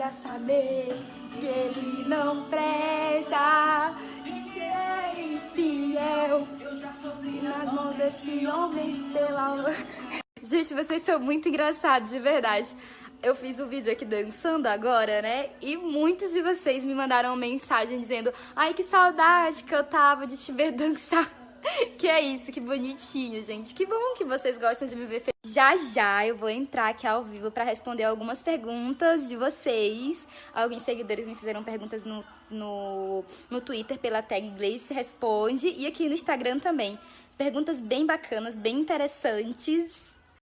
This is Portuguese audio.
precisa saber que ele não presta, que é infiel. Eu já sofri nas mãos desse homem pela... Gente, vocês são muito engraçados, de verdade. Eu fiz um vídeo aqui dançando agora, né? E muitos de vocês me mandaram uma mensagem dizendo: ai, que saudade que eu tava de te ver dançar. Que é isso, que bonitinho, gente. Que bom que vocês gostam de me ver feliz. Já já eu vou entrar aqui ao vivo pra responder algumas perguntas de vocês. Alguns seguidores me fizeram perguntas no Twitter pela tag Gleice Responde e aqui no Instagram também. Perguntas bem bacanas, bem interessantes.